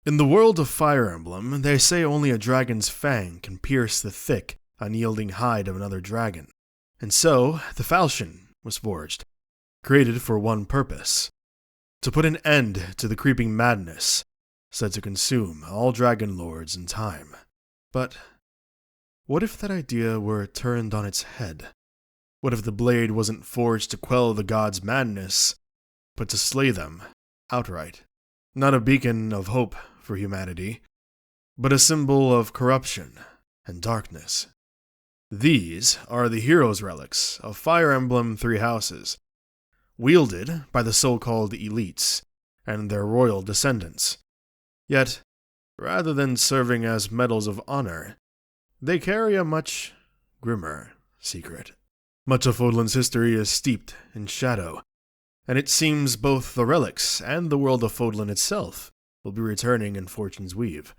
In the world of Fire Emblem, they say only a dragon's fang can pierce the thick, unyielding hide of another dragon. And so, the falchion was forged, created for one purpose: to put an end to the creeping madness said to consume all dragon lords in time. But what if that idea were turned on its head? What if the blade wasn't forged to quell the gods' madness, but to slay them outright? Not a beacon of hope for humanity, but a symbol of corruption and darkness. These are the heroes' relics of Fire Emblem Three Houses, wielded by the so-called elites and their royal descendants. Yet, rather than serving as medals of honor, they carry a much grimmer secret. Much of Fodlan's history is steeped in shadow, and it seems both the relics and the world of Fodlan itself will be returning in Fortune's Weave.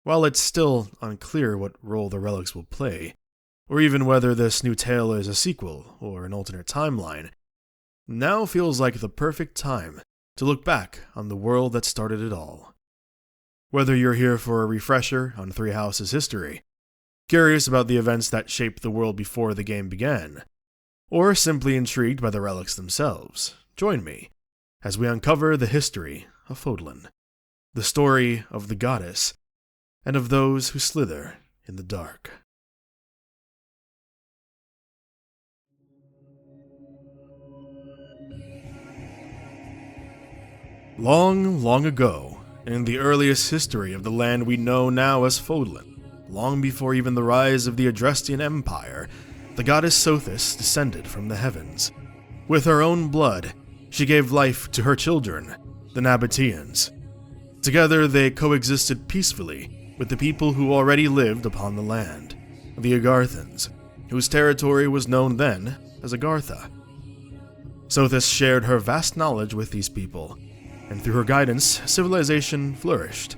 While it's still unclear what role the relics will play, or even whether this new tale is a sequel or an alternate timeline, now feels like the perfect time to look back on the world that started it all. Whether you're here for a refresher on Three Houses' history, curious about the events that shaped the world before the game began, or simply intrigued by the relics themselves, join me as we uncover the history of Fodlan, the story of the goddess, and of those who slither in the dark. Long, long ago, in the earliest history of the land we know now as Fodlan, long before even the rise of the Adrestian Empire, the goddess Sothis descended from the heavens. With her own blood, she gave life to her children, the Nabateans. Together they coexisted peacefully with the people who already lived upon the land, the Agarthans, whose territory was known then as Agartha. Sothis shared her vast knowledge with these people, and through her guidance, civilization flourished.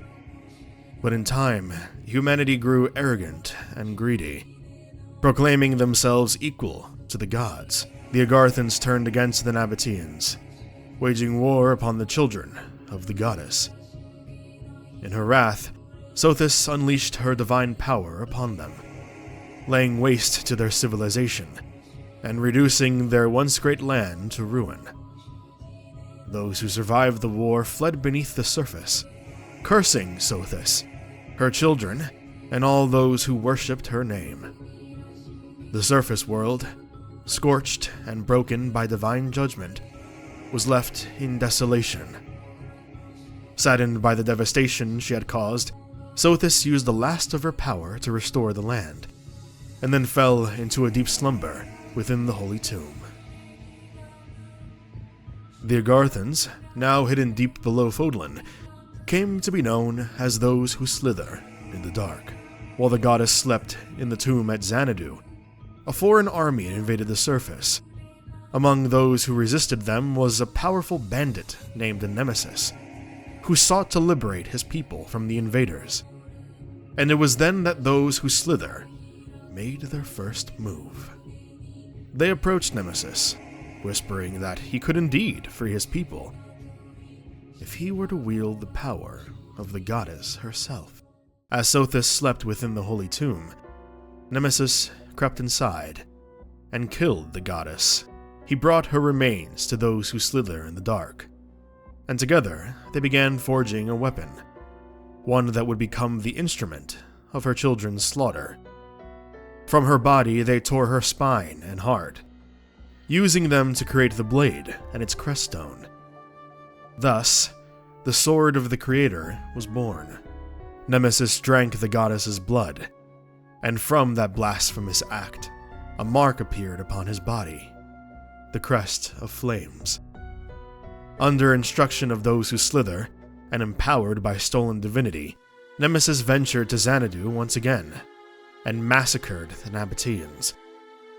But in time, humanity grew arrogant and greedy. Proclaiming themselves equal to the gods, the Agarthans turned against the Nabateans, waging war upon the children of the goddess. In her wrath, Sothis unleashed her divine power upon them, laying waste to their civilization and reducing their once great land to ruin. Those who survived the war fled beneath the surface, cursing Sothis, her children, and all those who worshipped her name. The surface world, scorched and broken by divine judgment, was left in desolation. Saddened by the devastation she had caused, Sothis used the last of her power to restore the land, and then fell into a deep slumber within the Holy Tomb. The Agarthans, now hidden deep below Fodlan, came to be known as those who slither in the dark. While the goddess slept in the tomb at Xanadu, a foreign army invaded the surface. Among those who resisted them was a powerful bandit named Nemesis, who sought to liberate his people from the invaders. And it was then that those who slither made their first move. They approached Nemesis, whispering that he could indeed free his people, if he were to wield the power of the goddess herself. As Sothis slept within the holy tomb, Nemesis crept inside and killed the goddess. He brought her remains to those who slither in the dark, and together they began forging a weapon, one that would become the instrument of her children's slaughter. From her body they tore her spine and heart, using them to create the blade and its creststone. Thus, the Sword of the Creator was born. Nemesis drank the goddess's blood, and from that blasphemous act, a mark appeared upon his body, the crest of flames. Under instruction of those who slither, and empowered by stolen divinity, Nemesis ventured to Xanadu once again, and massacred the Nabateans,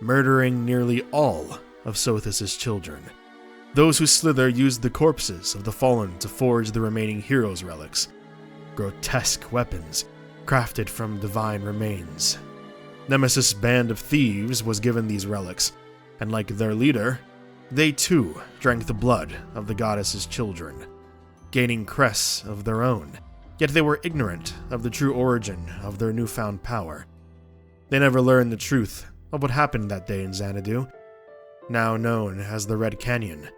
murdering nearly all of Sothis' children. Those who slither used the corpses of the fallen to forge the remaining heroes' relics, grotesque weapons crafted from divine remains. Nemesis' band of thieves was given these relics, and like their leader, they too drank the blood of the goddess's children, gaining crests of their own yet they were ignorant of the true origin of their newfound power. They never learned the truth of what happened that day in Xanadu, now known as the Red Canyon,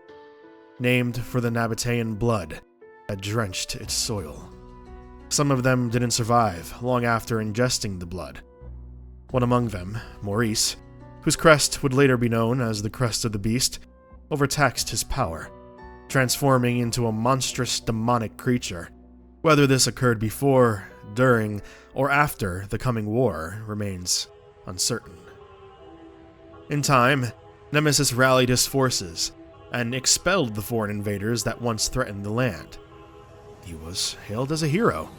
named for the Nabatean blood that drenched its soil. Some of them didn't survive long after ingesting the blood. One among them, Maurice, whose crest would later be known as the Crest of the Beast, overtaxed his power, transforming into a monstrous demonic creature. Whether this occurred before, during, or after the coming war remains uncertain. In time, Nemesis rallied his forces and expelled the foreign invaders that once threatened the land. He was hailed as a hero,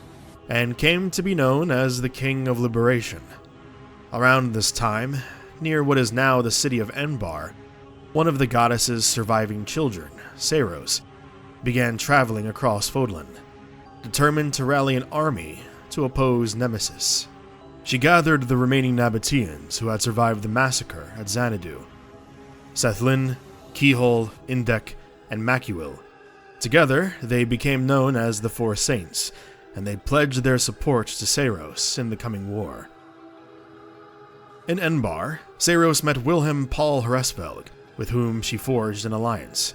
and came to be known as the King of Liberation. Around this time, near what is now the city of Enbar, one of the goddess's surviving children, Seiros, began traveling across Fodlan, determined to rally an army to oppose Nemesis. She gathered the remaining Nabateans who had survived the massacre at Xanadu: Sethlin, Keyhole, Indek, and Macuil. Together, they became known as the Four Saints, and they pledged their support to Seiros in the coming war. In Enbar, Seiros met Wilhelm Paul Hresvelg, with whom she forged an alliance.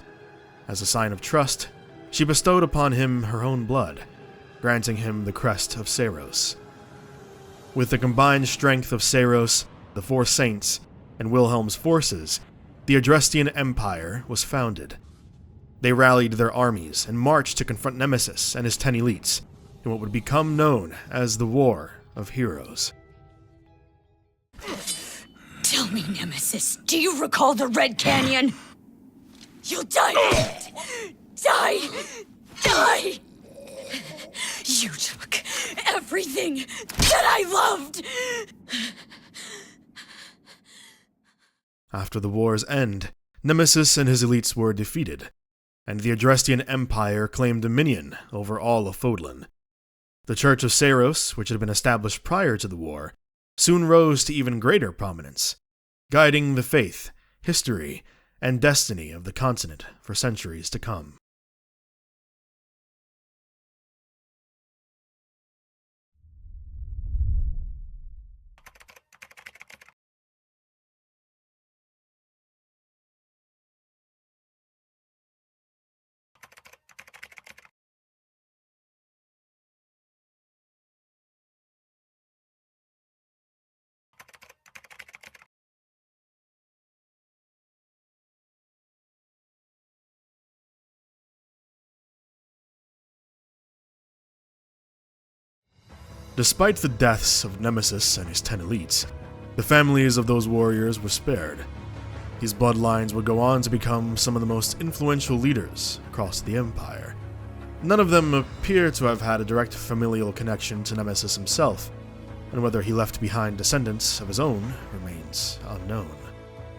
As a sign of trust, she bestowed upon him her own blood, granting him the crest of Seiros. With the combined strength of Seiros, the Four Saints, and Wilhelm's forces, the Adrestian Empire was founded. They rallied their armies and marched to confront Nemesis and his 10 elites in what would become known as the War of Heroes. Tell me, Nemesis, do you recall the Red Canyon? You'll die! Die! Die! You took everything that I loved! After the war's end, Nemesis and his elites were defeated, and the Adrestian Empire claimed dominion over all of Fodlan. The Church of Seiros, which had been established prior to the war, soon rose to even greater prominence, guiding the faith, history, and destiny of the continent for centuries to come. Despite the deaths of Nemesis and his 10 elites, the families of those warriors were spared. These bloodlines would go on to become some of the most influential leaders across the Empire. None of them appear to have had a direct familial connection to Nemesis himself, and whether he left behind descendants of his own remains unknown.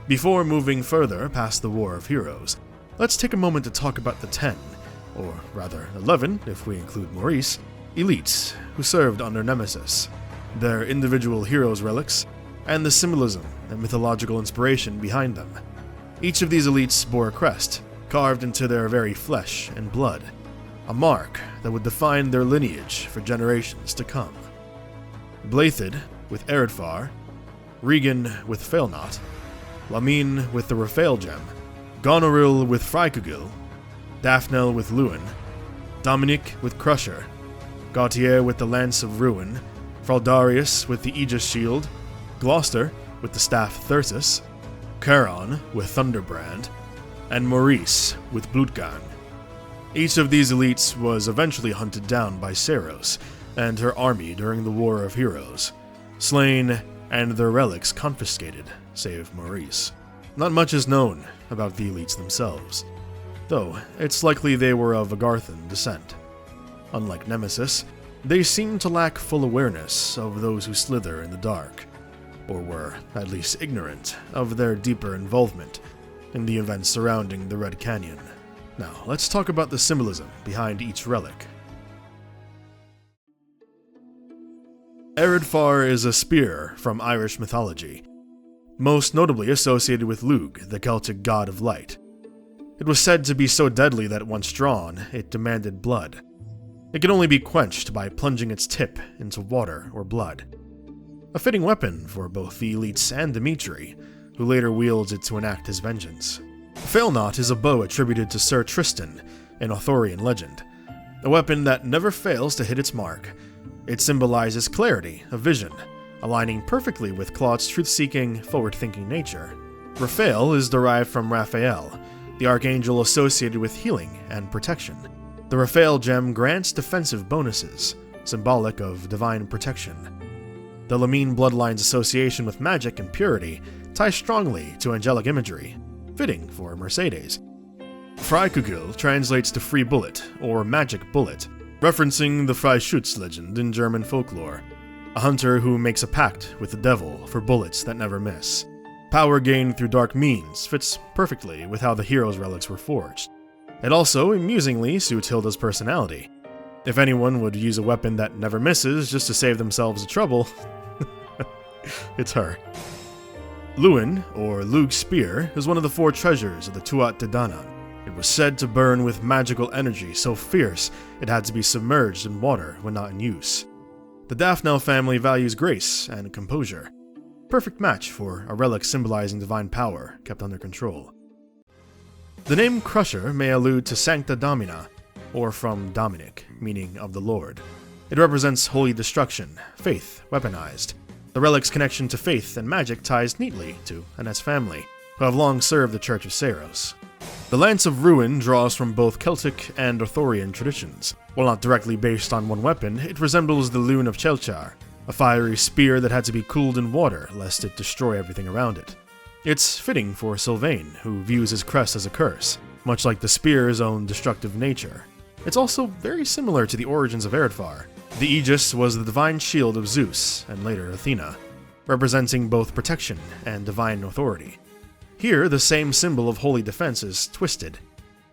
Before moving further past the War of Heroes, let's take a moment to talk about the 10, or rather 11 if we include Maurice, elites who served under Nemesis, their individual heroes' relics, and the symbolism and mythological inspiration behind them. Each of these elites bore a crest, carved into their very flesh and blood, a mark that would define their lineage for generations to come. Blathid with Eredfar, Regan with Failnot, Lamine with the Raphael gem, Goneril with Frykugil, Daphnel with Lewin, Dominic with Crusher, Gautier with the Lance of Ruin, Fraldarius with the Aegis Shield, Gloucester with the Staff Thyrsus, Charon with Thunderbrand, and Maurice with Blutgang. Each of these elites was eventually hunted down by Seiros and her army during the War of Heroes, slain and their relics confiscated, save Maurice. Not much is known about the elites themselves, though it's likely they were of Agarthan descent. Unlike Nemesis, they seem to lack full awareness of those who slither in the dark, or were at least ignorant of their deeper involvement in the events surrounding the Red Canyon. Now, let's talk about the symbolism behind each relic. Eredfar is a spear from Irish mythology, most notably associated with Lugh, the Celtic god of light. It was said to be so deadly that once drawn, it demanded blood. It can only be quenched by plunging its tip into water or blood. A fitting weapon for both the elites and Dimitri, who later wields it to enact his vengeance. Failnaught is a bow attributed to Sir Tristan in Arthurian legend, a weapon that never fails to hit its mark. It symbolizes clarity of vision, aligning perfectly with Claude's truth-seeking, forward-thinking nature. Raphael is derived from Raphael, the archangel associated with healing and protection. The Raphael gem grants defensive bonuses, symbolic of divine protection. The Lamine bloodline's association with magic and purity ties strongly to angelic imagery, fitting for Mercedes. Freikugel translates to free bullet or magic bullet, referencing the Freischütz legend in German folklore, a hunter who makes a pact with the devil for bullets that never miss. Power gained through dark means fits perfectly with how the hero's relics were forged. It also amusingly suits Hilda's personality. If anyone would use a weapon that never misses just to save themselves the trouble, it's her. Lewin, or Lug's spear, is one of the 4 treasures of the Tuat de Danann. It was said to burn with magical energy so fierce it had to be submerged in water when not in use. The Daphnel family values grace and composure. Perfect match for a relic symbolizing divine power kept under control. The name Crusher may allude to Sancta Domina, or from Dominic, meaning of the Lord. It represents holy destruction, faith weaponized. The relic's connection to faith and magic ties neatly to Annette's family, who have long served the Church of Seiros. The Lance of Ruin draws from both Celtic and Arthurian traditions. While not directly based on one weapon, it resembles the Lune of Chelchar, a fiery spear that had to be cooled in water lest it destroy everything around it. It's fitting for Sylvain, who views his crest as a curse, much like the spear's own destructive nature. It's also very similar to the origins of Erdvar. The Aegis was the divine shield of Zeus, and later Athena, representing both protection and divine authority. Here, the same symbol of holy defense is twisted,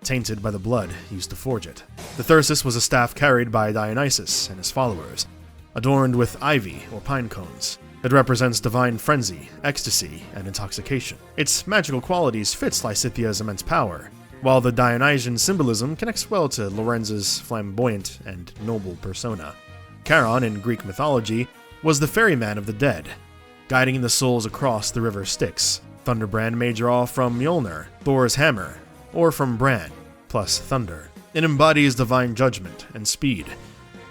tainted by the blood used to forge it. The Thyrsus was a staff carried by Dionysus and his followers, adorned with ivy or pine cones. It represents divine frenzy, ecstasy, and intoxication. Its magical qualities fit Lysithia's immense power, while the Dionysian symbolism connects well to Lorenz's flamboyant and noble persona. Charon, in Greek mythology, was the ferryman of the dead, guiding the souls across the river Styx. Thunderbrand may draw from Mjolnir, Thor's hammer, or from Bran, plus thunder. It embodies divine judgment and speed,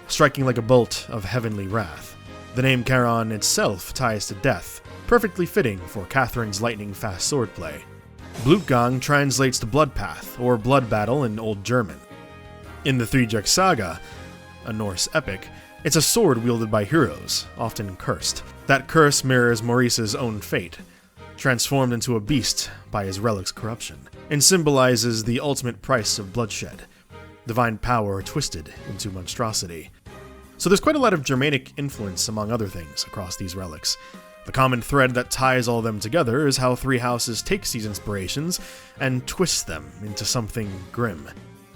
striking like a bolt of heavenly wrath. The name Charon itself ties to death, perfectly fitting for Catherine's lightning-fast swordplay. Blutgang translates to blood path, or blood battle in Old German. In the Three-Jack Saga, a Norse epic, it's a sword wielded by heroes, often cursed. That curse mirrors Maurice's own fate, transformed into a beast by his relic's corruption, and symbolizes the ultimate price of bloodshed, divine power twisted into monstrosity. So there's quite a lot of Germanic influence, among other things, across these relics. The common thread that ties all of them together is how Three Houses takes these inspirations and twists them into something grim.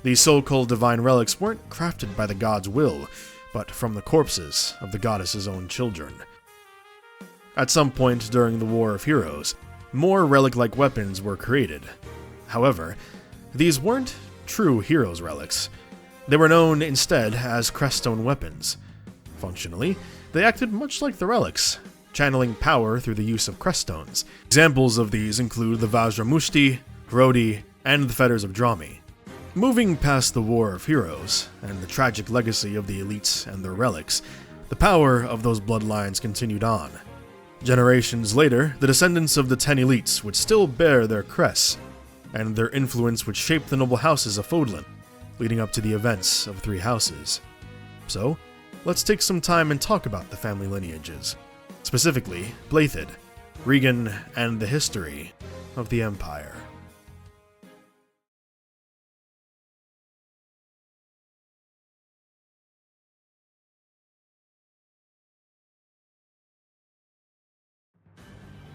These so-called divine relics weren't crafted by the god's will, but from the corpses of the goddess's own children. At some point during the War of Heroes, more relic-like weapons were created. However, these weren't true heroes' relics. They were known instead as creststone weapons. Functionally, they acted much like the relics, channeling power through the use of creststones. Examples of these include the Vajramushti, Rodi, and the Fetters of Drami. Moving past the War of Heroes, and the tragic legacy of the elites and their relics, the power of those bloodlines continued on. Generations later, the descendants of the 10 elites would still bear their crests, and their influence would shape the noble houses of Fodlan, leading up to the events of Three Houses. So, let's take some time and talk about the family lineages, specifically Blaiddyd, Regan, and the history of the Empire.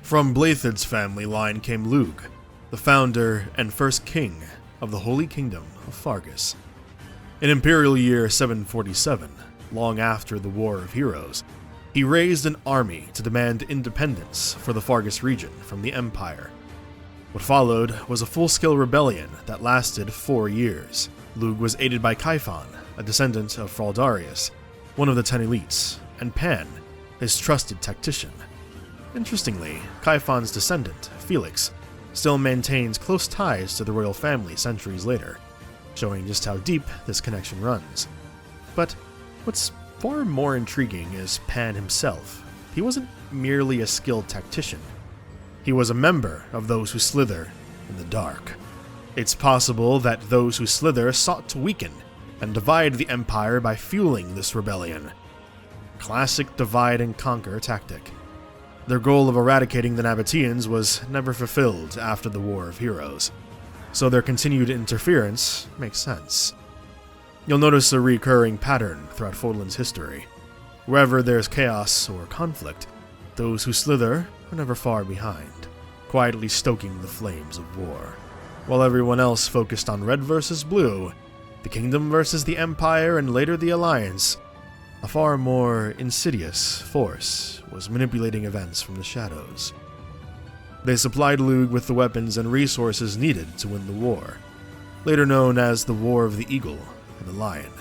From Blaiddyd's family line came Lug, the founder and first king of the Holy Kingdom of Fargus. In Imperial Year 747, long after the War of Heroes, he raised an army to demand independence for the Fargus region from the Empire. What followed was a full-scale rebellion that lasted 4 years. Lug was aided by Kaifan, a descendant of Fraldarius, one of the 10 elites, and Pan, his trusted tactician. Interestingly, Kaifon's descendant, Felix, still maintains close ties to the royal family centuries later, showing just how deep this connection runs. But what's far more intriguing is Pan himself. He wasn't merely a skilled tactician. He was a member of those who slither in the dark. It's possible that those who slither sought to weaken and divide the Empire by fueling this rebellion. Classic divide and conquer tactic. Their goal of eradicating the Nabateans was never fulfilled after the War of Heroes, so their continued interference makes sense. You'll notice a recurring pattern throughout Fodlan's history. Wherever there's chaos or conflict, those who slither are never far behind, quietly stoking the flames of war. While everyone else focused on red versus blue, the Kingdom versus the Empire and later the Alliance, a far more insidious force was manipulating events from the shadows. They supplied Lugh with the weapons and resources needed to win the war, later known as the War of the Eagle and the Lion.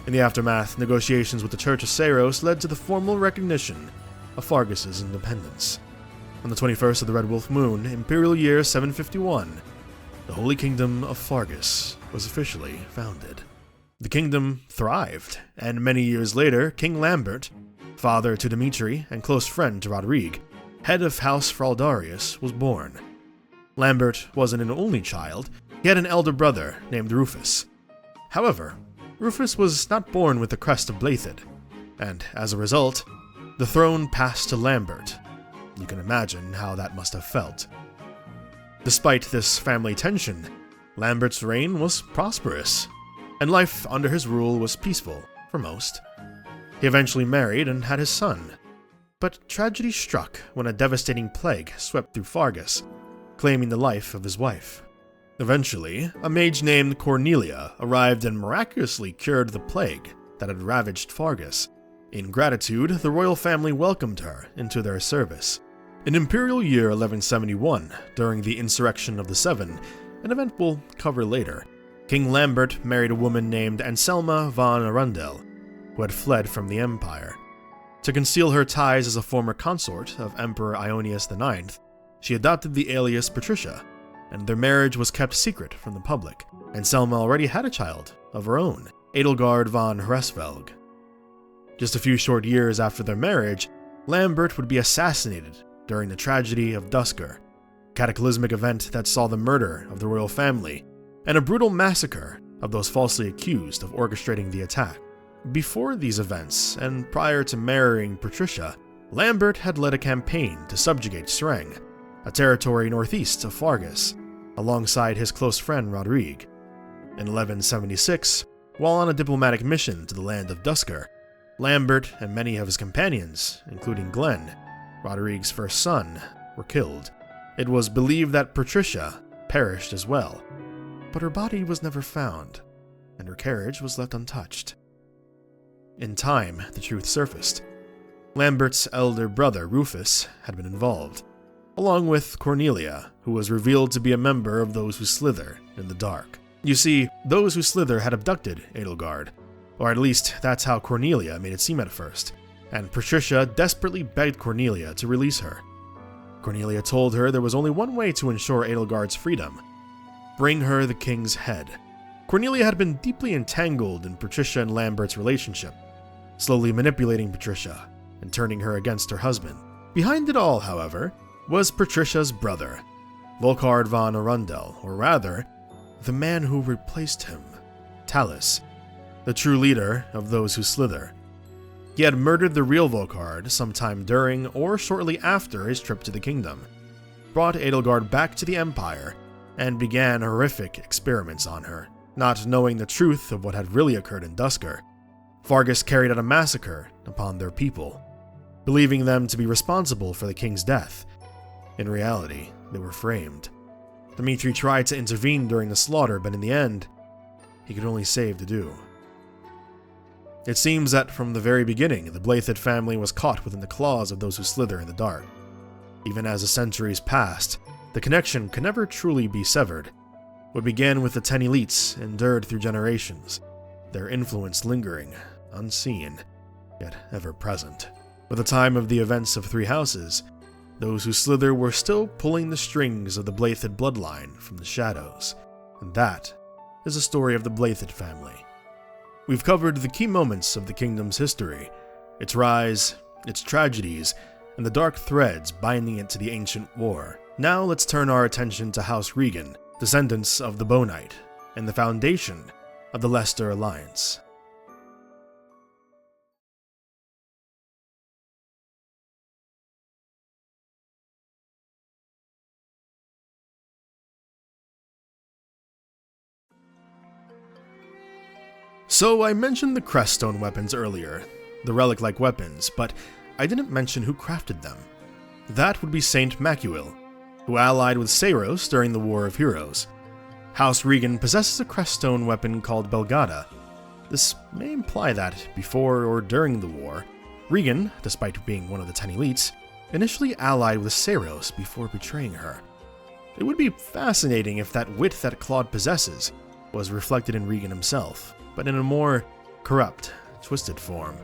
In the aftermath, negotiations with the Church of Saros led to the formal recognition of Fargus' independence. On the 21st of the Red Wolf Moon, Imperial Year 751, the Holy Kingdom of Fargus was officially founded. The kingdom thrived, and many years later, King Lambert, father to Dimitri and close friend to Rodrigue, head of House Fraldarius, was born. Lambert wasn't an only child, he had an elder brother named Rufus. However, Rufus was not born with the crest of Blaethid, and as a result, the throne passed to Lambert. You can imagine how that must have felt. Despite this family tension, Lambert's reign was prosperous, and life under his rule was peaceful for most. He eventually married and had his son, but tragedy struck when a devastating plague swept through Fargus, claiming the life of his wife. Eventually, a mage named Cornelia arrived and miraculously cured the plague that had ravaged Fargus. In gratitude, the royal family welcomed her into their service. In Imperial Year 1171, during the Insurrection of the Seven, an event we'll cover later, King Lambert married a woman named Anselma von Arundel, who had fled from the Empire. To conceal her ties as a former consort of Emperor Ionius IX, she adopted the alias Patricia, and their marriage was kept secret from the public. Anselma already had a child of her own, Edelgard von Hresvelg. Just a few short years after their marriage, Lambert would be assassinated during the tragedy of Dusker, a cataclysmic event that saw the murder of the royal family and a brutal massacre of those falsely accused of orchestrating the attack. Before these events, and prior to marrying Patricia, Lambert had led a campaign to subjugate Sreng, a territory northeast of Fargus, alongside his close friend Rodrigue. In 1176, while on a diplomatic mission to the land of Dusker, Lambert and many of his companions, including Glenn, Rodrigue's first son, were killed. It was believed that Patricia perished as well, but her body was never found, and her carriage was left untouched. In time, the truth surfaced. Lambert's elder brother, Rufus, had been involved, along with Cornelia, who was revealed to be a member of those who slither in the dark. You see, those who slither had abducted Edelgard, or at least that's how Cornelia made it seem at first, and Patricia desperately begged Cornelia to release her. Cornelia told her there was only one way to ensure Edelgard's freedom: bring her the king's head. Cornelia had been deeply entangled in Patricia and Lambert's relationship, slowly manipulating Patricia and turning her against her husband. Behind it all, however, was Patricia's brother, Volkard von Arundel, or rather, the man who replaced him, Talus, the true leader of those who slither. He had murdered the real Volkard sometime during or shortly after his trip to the kingdom, brought Edelgard back to the Empire, and began horrific experiments on her. Not knowing the truth of what had really occurred in Dusker, Fargus carried out a massacre upon their people, believing them to be responsible for the king's death. In reality, they were framed. Dimitri tried to intervene during the slaughter, but in the end, he could only save Dedu. It seems that from the very beginning, the Blaethid family was caught within the claws of those who slither in the dark. Even as the centuries passed, the connection could never truly be severed. What began with the 10 elites endured through generations, their influence lingering, unseen, yet ever present. By the time of the events of Three Houses, those who slither were still pulling the strings of the Blythed bloodline from the shadows, and that is the story of the Blythed family. We've covered the key moments of the kingdom's history, its rise, its tragedies, and the dark threads binding it to the ancient war. Now let's turn our attention to House Regan, descendants of the Bow Knight, and the foundation of the Leicester Alliance. So I mentioned the Creststone weapons earlier, the relic-like weapons, but I didn't mention who crafted them. That would be Saint Macuil, who allied with Seiros during the War of Heroes. House Regan possesses a Creststone weapon called Belgada. This may imply that, before or during the war, Regan, despite being one of the 10 elites, initially allied with Seiros before betraying her. It would be fascinating if that wit that Claude possesses was reflected in Regan himself, but in a more corrupt, twisted form.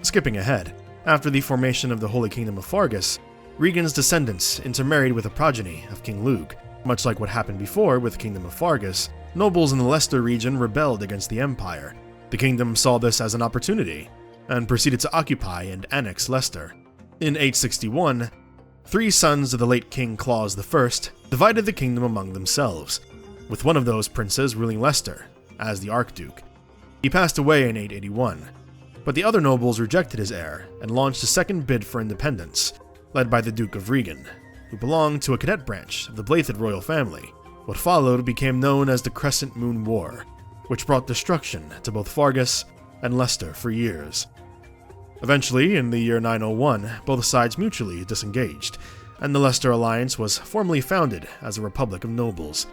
Skipping ahead, after the formation of the Holy Kingdom of Fargus, Regan's descendants intermarried with a progeny of King Lugh. Much like what happened before with the Kingdom of Fargus, nobles in the Leicester region rebelled against the Empire. The kingdom saw this as an opportunity, and proceeded to occupy and annex Leicester. In 861, 3 sons of the late King Claus I divided the kingdom among themselves, with one of those princes ruling Leicester as the Archduke. He passed away in 881, but the other nobles rejected his heir and launched a second bid for independence, led by the Duke of Regan, who belonged to a cadet branch of the Blythed royal family. What followed became known as the Crescent Moon War, which brought destruction to both Fargus and Leicester for years. Eventually, in the year 901, both sides mutually disengaged, and the Leicester Alliance was formally founded as a republic of nobles.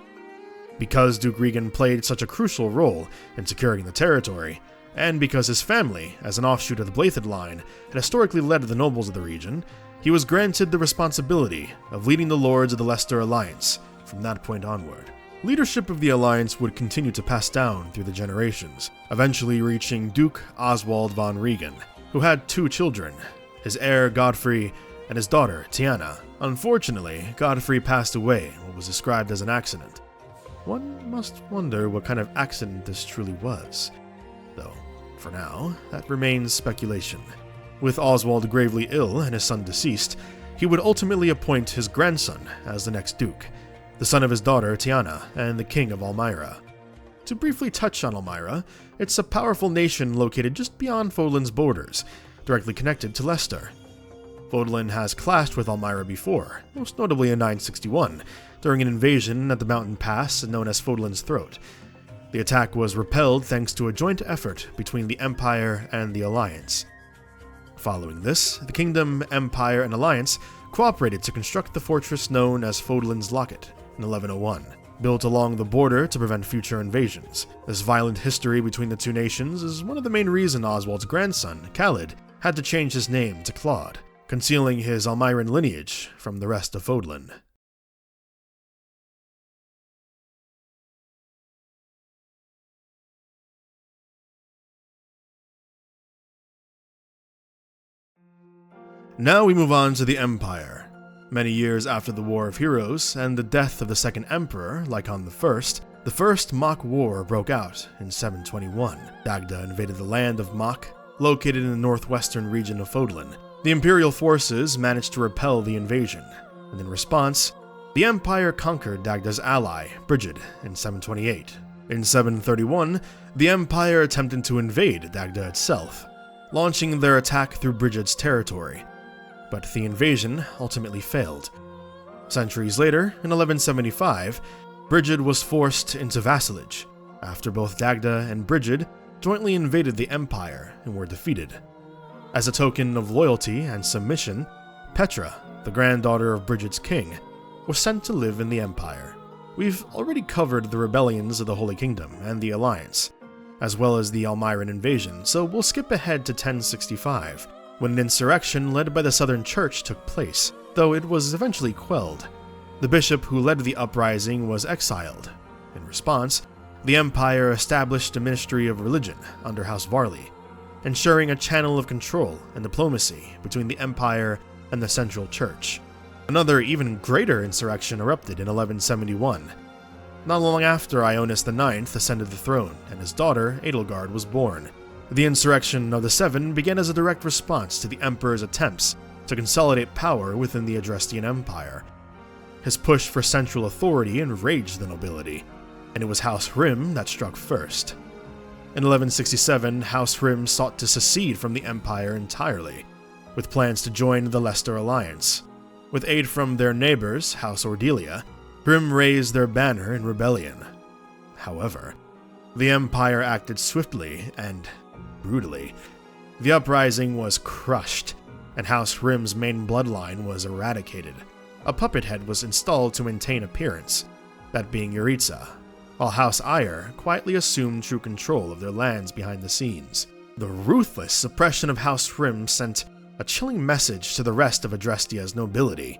Because Duke Regan played such a crucial role in securing the territory, and because his family, as an offshoot of the Blythed line, had historically led the nobles of the region, he was granted the responsibility of leading the lords of the Leicester Alliance from that point onward. Leadership of the Alliance would continue to pass down through the generations, eventually reaching Duke Oswald von Regan, who had 2 children, his heir Godfrey and his daughter Tiana. Unfortunately, Godfrey passed away in what was described as an accident. One must wonder what kind of accident this truly was, though, for now, that remains speculation. With Oswald gravely ill and his son deceased, he would ultimately appoint his grandson as the next duke, the son of his daughter Tiana and the king of Elmira. To briefly touch on Elmira, it's a powerful nation located just beyond Fodlan's borders, directly connected to Leicester. Fodlan has clashed with Elmira before, most notably in 961, during an invasion at the mountain pass known as Fodlan's Throat. The attack was repelled thanks to a joint effort between the Empire and the Alliance. Following this, the Kingdom, Empire, and Alliance cooperated to construct the fortress known as Fodlan's Locket in 1101, built along the border to prevent future invasions. This violent history between the 2 nations is one of the main reasons Oswald's grandson, Khalid, had to change his name to Claude, concealing his Elmiran lineage from the rest of Fodlan. Now we move on to the Empire. Many years after the War of Heroes and the death of the second emperor, Lycon I, the First Mock War broke out in 721. Dagda invaded the land of Mock, located in the northwestern region of Fodlan. The Imperial forces managed to repel the invasion, and in response, the Empire conquered Dagda's ally, Brigid, in 728. In 731, the Empire attempted to invade Dagda itself, launching their attack through Brigid's territory, but the invasion ultimately failed. Centuries later, in 1175, Brigid was forced into vassalage, after both Dagda and Brigid jointly invaded the Empire and were defeated. As a token of loyalty and submission, Petra, the granddaughter of Brigid's king, was sent to live in the Empire. We've already covered the rebellions of the Holy Kingdom and the Alliance, as well as the Elmiran invasion, so we'll skip ahead to 1065, when an insurrection led by the Southern Church took place, though it was eventually quelled. The bishop who led the uprising was exiled. In response, The Empire established a Ministry of Religion under House Varley, ensuring a channel of control and diplomacy between the Empire and the Central Church. Another, even greater insurrection erupted in 1171. Not long after Ionis IX ascended the throne and his daughter, Edelgard, was born. The Insurrection of the Seven began as a direct response to the Emperor's attempts to consolidate power within the Adrestian Empire. His push for central authority enraged the nobility, and it was House Rim that struck first. In 1167, House Rim sought to secede from the Empire entirely, with plans to join the Leicester Alliance. With aid from their neighbors, House Ordelia, Rim raised their banner in rebellion. However, the Empire acted swiftly and brutally. The uprising was crushed, and House Rim's main bloodline was eradicated. A puppet head was installed to maintain appearance, that being Yuritsa, while House Eyre quietly assumed true control of their lands behind the scenes. The ruthless suppression of House Rim sent a chilling message to the rest of Adrestia's nobility.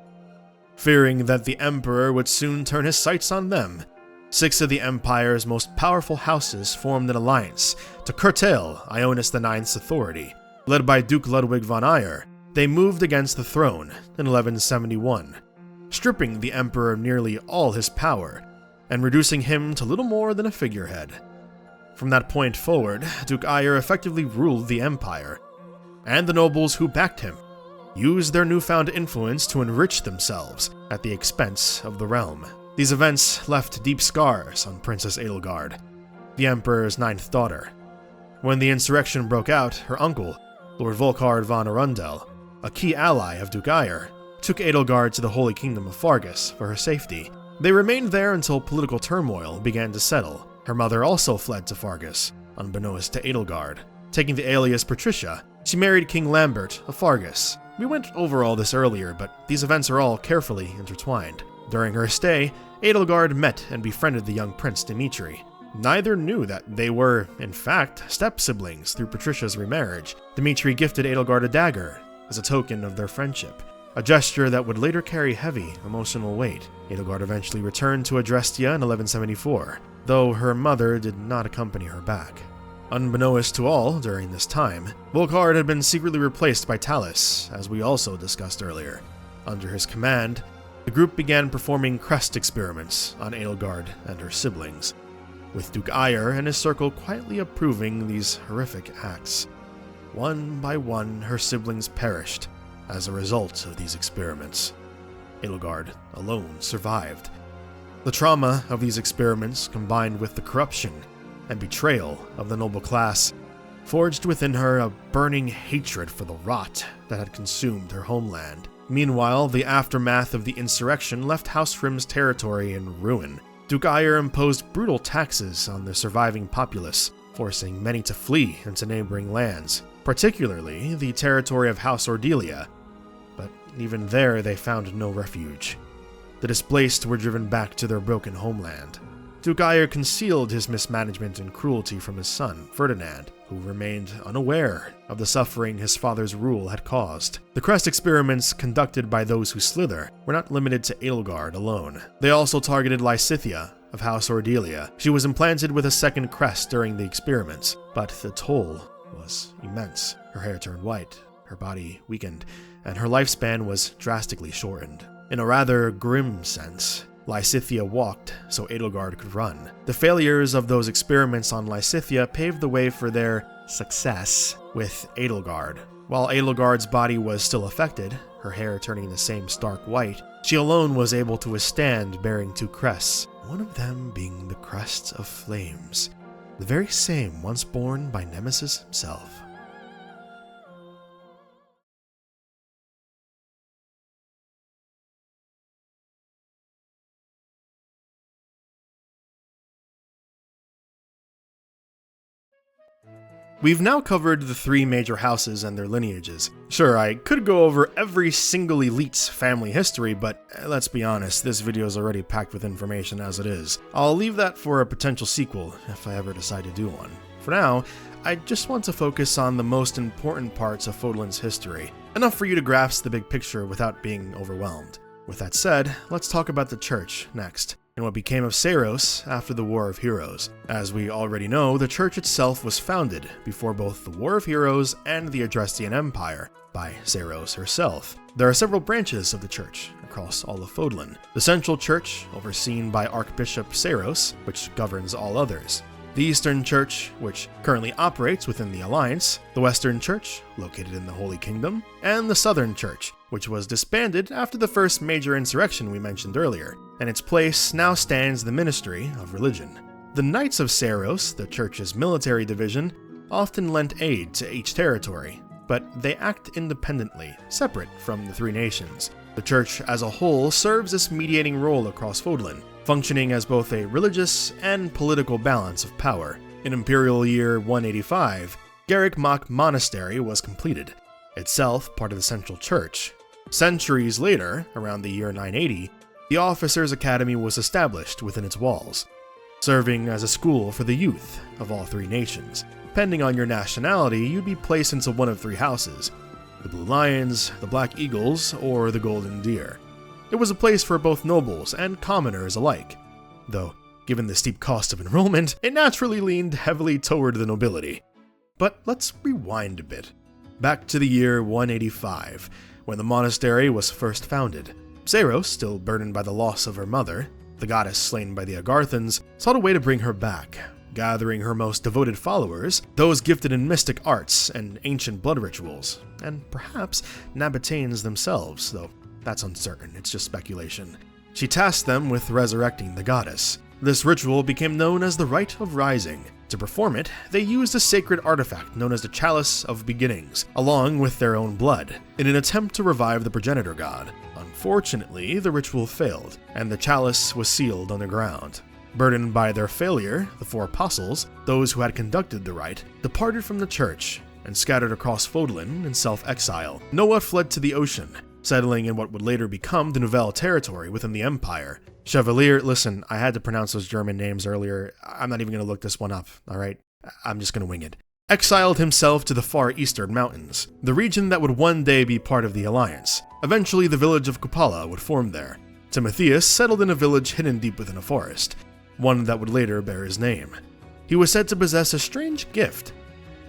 Fearing that the Emperor would soon turn his sights on them, 6 of the Empire's most powerful houses formed an alliance to curtail Ionis IX's authority. Led by Duke Ludwig von Eyre, they moved against the throne in 1171, stripping the Emperor of nearly all his power and reducing him to little more than a figurehead. From that point forward, Duke Eyre effectively ruled the Empire, and the nobles who backed him used their newfound influence to enrich themselves at the expense of the realm. These events left deep scars on Princess Edelgard, the Emperor's 9th daughter. When the insurrection broke out, her uncle, Lord Volkard von Arundel, a key ally of Duke Eyre, took Edelgard to the Holy Kingdom of Fargus for her safety. They remained there until political turmoil began to settle. Her mother also fled to Fargus, unbeknownst to Edelgard. Taking the alias Patricia, she married King Lambert of Fargus. We went over all this earlier, but these events are all carefully intertwined. During her stay, Edelgard met and befriended the young Prince Dimitri. Neither knew that they were, in fact, step-siblings through Patricia's remarriage. Dimitri gifted Edelgard a dagger as a token of their friendship, a gesture that would later carry heavy emotional weight. Edelgard eventually returned to Adrestia in 1174, though her mother did not accompany her back. Unbeknownst to all during this time, Volkard had been secretly replaced by Talus, as we also discussed earlier. Under his command, the group began performing crest experiments on Edelgard and her siblings, with Duke Eyre and his circle quietly approving these horrific acts. One by one, her siblings perished as a result of these experiments. Edelgard alone survived. The trauma of these experiments, combined with the corruption and betrayal of the noble class, forged within her a burning hatred for the rot that had consumed her homeland. Meanwhile, the aftermath of the insurrection left House Rim's territory in ruin. Duke Eyre imposed brutal taxes on the surviving populace, forcing many to flee into neighboring lands, particularly the territory of House Ordelia. But even there, they found no refuge. The displaced were driven back to their broken homeland. Duke Eyre concealed his mismanagement and cruelty from his son, Ferdinand, who remained unaware of the suffering his father's rule had caused. The crest experiments conducted by those who slither were not limited to Edelgard alone. They also targeted Lysithea of House Ordelia. She was implanted with a second crest during the experiments, but the toll was immense. Her hair turned white, her body weakened, and her lifespan was drastically shortened. In a rather grim sense, Lysithea walked so Edelgard could run. The failures of those experiments on Lysithea paved the way for their success with Edelgard. While Edelgard's body was still affected, her hair turning the same stark white, she alone was able to withstand bearing 2 crests, one of them being the Crest of Flames, the very same once borne by Nemesis himself. We've now covered the 3 major houses and their lineages. Sure, I could go over every single elite's family history, but let's be honest, this video is already packed with information as it is. I'll leave that for a potential sequel, if I ever decide to do one. For now, I just want to focus on the most important parts of Fodlan's history, enough for you to grasp the big picture without being overwhelmed. With that said, let's talk about the church next. and what became of Seiros after the War of Heroes. As we already know, the church itself was founded before both the War of Heroes and the Adrestian Empire by Seiros herself. There are several branches of the church across all of Fodlan. The Central Church, overseen by Archbishop Seiros, which governs all others. The Eastern Church, which currently operates within the Alliance, the Western Church, located in the Holy Kingdom, and the Southern Church, which was disbanded after the first major insurrection we mentioned earlier. In its place now stands the Ministry of Religion. The Knights of Seiros, the church's military division, often lent aid to each territory, but they act independently, separate from the three nations. The church as a whole serves this mediating role across Fodlan, functioning as both a religious and political balance of power. In Imperial Year 185, Garrick Mach Monastery was completed, itself part of the Central Church. Centuries later, around the year 980, the Officers' Academy was established within its walls, serving as a school for the youth of all three nations. Depending on your nationality, you'd be placed into one of three houses: the Blue Lions, the Black Eagles, or the Golden Deer. It was a place for both nobles and commoners alike, though, given the steep cost of enrollment, it naturally leaned heavily toward the nobility. But let's rewind a bit. Back to the year 185, when the monastery was first founded. Seiros, still burdened by the loss of her mother, the goddess slain by the Agarthans, sought a way to bring her back, gathering her most devoted followers, those gifted in mystic arts and ancient blood rituals, and perhaps Nabateans themselves, though that's uncertain, it's just speculation. She tasked them with resurrecting the goddess. This ritual became known as the Rite of Rising. To perform it, they used a sacred artifact known as the Chalice of Beginnings, along with their own blood, in an attempt to revive the progenitor god. Unfortunately, the ritual failed, and the chalice was sealed underground. Burdened by their failure, the four apostles, those who had conducted the rite, departed from the church and scattered across Fodlan in self-exile. Noah fled to the ocean, settling in what would later become the Nouvelle territory within the Empire. Chevalier, listen, I had to pronounce those German names earlier. I'm not even going to look this one up, alright? I'm just going to wing it. Exiled himself to the far eastern mountains, the region that would one day be part of the Alliance. Eventually, the village of Kupala would form there. Timotheus settled in a village hidden deep within a forest, one that would later bear his name. He was said to possess a strange gift,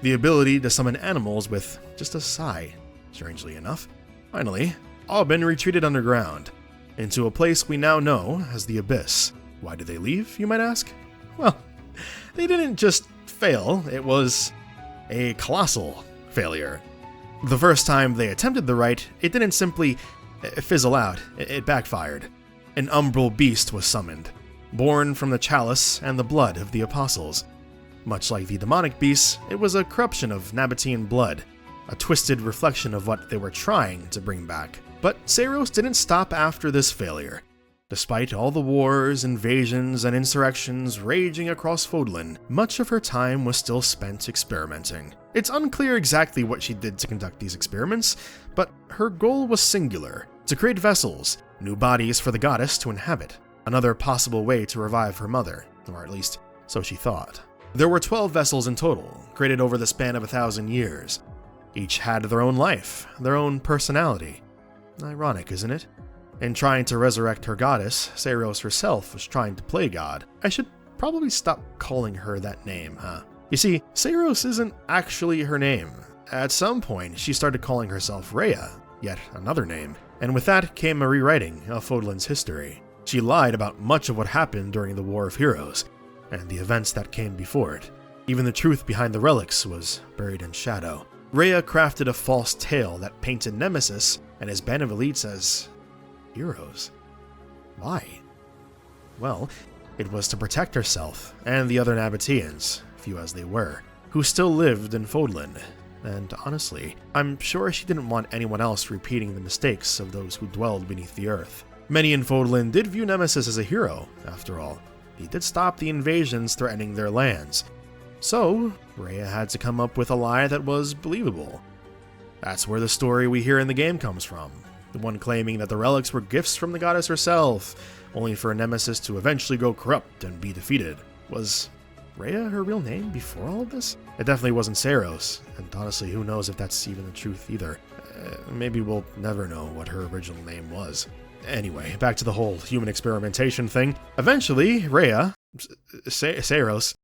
the ability to summon animals with just a sigh, strangely enough. Finally, Aubin retreated underground, into a place we now know as the Abyss. Why did they leave, you might ask? Well, they didn't just fail, it was a colossal failure. The first time they attempted the rite, it didn't simply fizzle out, it backfired. An umbral beast was summoned, born from the chalice and the blood of the apostles. Much like the demonic beasts, it was a corruption of Nabatean blood, a twisted reflection of what they were trying to bring back. But Seiros didn't stop after this failure. Despite all the wars, invasions, and insurrections raging across Fodlan, much of her time was still spent experimenting. It's unclear exactly what she did to conduct these experiments, but her goal was singular: to create vessels, new bodies for the goddess to inhabit, another possible way to revive her mother, or at least so she thought. There were 12 vessels in total, created over the span of 1,000 years. Each had their own life, their own personality. Ironic, isn't it? In trying to resurrect her goddess, Seiros herself was trying to play God. I should probably stop calling her that name, huh? You see, Seiros isn't actually her name. At some point, she started calling herself Rhea, yet another name, and with that came a rewriting of Fodlan's history. She lied about much of what happened during the War of Heroes, and the events that came before it. Even the truth behind the relics was buried in shadow. Rhea crafted a false tale that painted Nemesis and his band of elites as heroes. Why? Well, it was to protect herself and the other Nabateans, few as they were, who still lived in Fodlan. And honestly, I'm sure she didn't want anyone else repeating the mistakes of those who dwelled beneath the earth. Many in Fodlan did view Nemesis as a hero, after all. He did stop the invasions threatening their lands. So, Rhea had to come up with a lie that was believable. That's where the story we hear in the game comes from. The one claiming that the relics were gifts from the goddess herself, only for Nemesis to eventually go corrupt and be defeated. Was Rhea her real name before all of this? It definitely wasn't Seiros, and honestly, who knows if that's even the truth either. Maybe we'll never know what her original name was. Anyway, back to the whole human experimentation thing. Eventually, Rhea, Saros,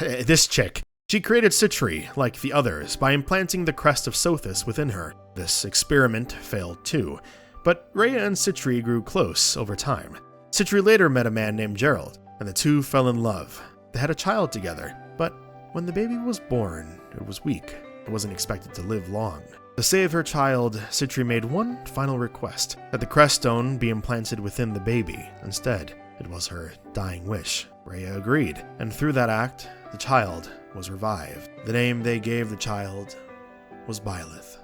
this chick, she created Citri, like the others, by implanting the crest of Sothis within her. This experiment failed too, but Rhea and Citri grew close over time. Citri later met a man named Gerald, and the two fell in love. They had a child together, but when the baby was born, it was weak. It wasn't expected to live long. To save her child, Citri made one final request, that the crest stone be implanted within the baby instead. It was her dying wish. Rhea agreed, and through that act, the child was revived. The name they gave the child was Byleth.